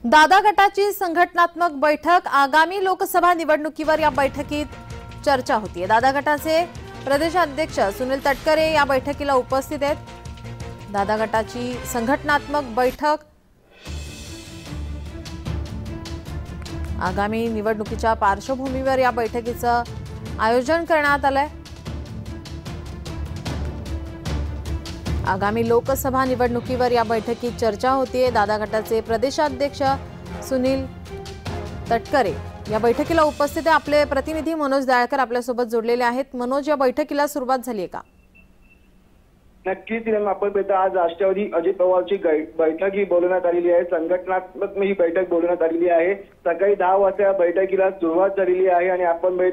दादा गटाची संघटनात्मक बैठक आगामी लोकसभा निवडणुकीवर या बैठकीत चर्चा होतीये। दादा गटाचे प्रदेशाध्यक्ष सुनील तटकरे या बैठकीला उपस्थित आहेत। दादा गटाची संघटनात्मक बैठक आगामी निवडणुकीच्या पार्श्वभूमीवर या बैठकीचं आयोजन करण्यात आलंय। आगामी लोकसभा निवडणुकीवर या बैठकीत चर्चा होतीये। दादा गटाचे प्रदेशाध्यक्ष सुनील तटकरे या बैठकीला उपस्थित आहे। आपले प्रतिनिधी मनोज दाळकर आपल्या सोबत जोडलेले आहेत। मनोज, या बैठकीला सुरुवात झाली आहे का? नक्कीच आपण आज राष्ट्रवादी अजित पवारची बैठक ही बोलवण्यात आलेली आहे। संघटनात्मक ही बैठक बोलवण्यात आलेली आहे। सकाळी 10 वाजता या बैठकीला सुरुवात झालेली आहे आणि आपण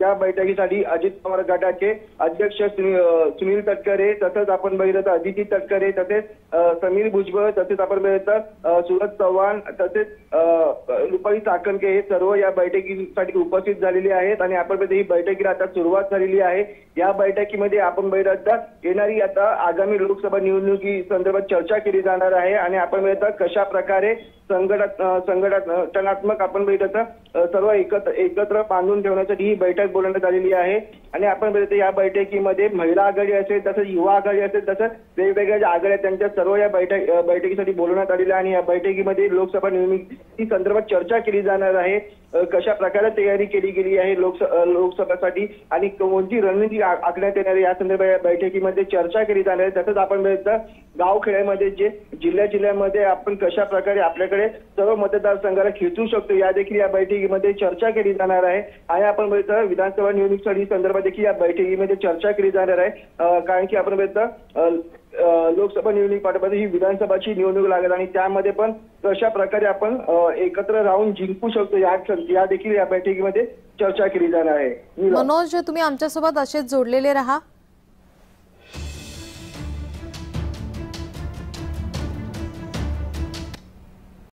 या बैठकीसाठी अजित पवार गटाचे अध्यक्ष सुनील तटकरे, तसंच आपण बघितलं तर अदिती तटकरे, तसेच समीर भुजबळ, तसेच आपण बघितलं सूरज चव्हाण, तसेच रुपाली चाकणके हे सर्व या बैठकीसाठी उपस्थित झालेले आहेत आणि आपण ही बैठकीला आता सुरुवात झालेली आहे। या बैठकीमध्ये आपण बघितलं येणारी आता आगामी लोकसभा निवडणुकी संदर्भात चर्चा केली जाणार आहे आणि आपण बघितलं कशा प्रकारे संघटनात्मक आपण बघितलं सर्व एकत्र बांधून ठेवण्यासाठी ही बैठक बोलवण्यात आलेली आहे। आणि आपण बघितलं या बैठकीमध्ये महिला आघाडी असेल, तसंच युवा आघाडी असेल, तसंच वेगवेगळ्या ज्या आघाड्या त्यांच्या सर्व या बैठकीसाठी बोलवण्यात आलेल्या आणि या बैठकीमध्ये लोकसभा निवडणुकी संदर्भात चर्चा केली जाणार आहे। कशा प्रकारे तयारी केली गेली आहे लोकसभेसाठी आणि कोणती रणनीती आखण्यात येणार या संदर्भात या बैठकीमध्ये चर्चा केली जाणार आहे। तसंच आपण बघितलं गावखेड्यामध्ये जे जिल्ह्यामध्ये आपण कशा प्रकारे आपल्याकडे सर्व मतदारसंघाला खेचू शकतो या देखील या बैठकीमध्ये चर्चा केली जाणार आहे। आणि आपण बघितलं विधानसभा निवडणुकीसाठी संदर्भात देखील या बैठकीमध्ये चर्चा केली जाणार आहे। कारण की आपण बघितलं लोकसभा निवडणूक पाठोपाठ ही विधानसभाची निवडणूक लागेल आणि त्यामध्ये पण कशा प्रकारे आपण एकत्र राहून जिंकू शकतो या देखील या बैठकीमध्ये चर्चा केली जाणार आहे। मनोज, तुम्ही आमच्यासोबत असेच जोडलेले रहा।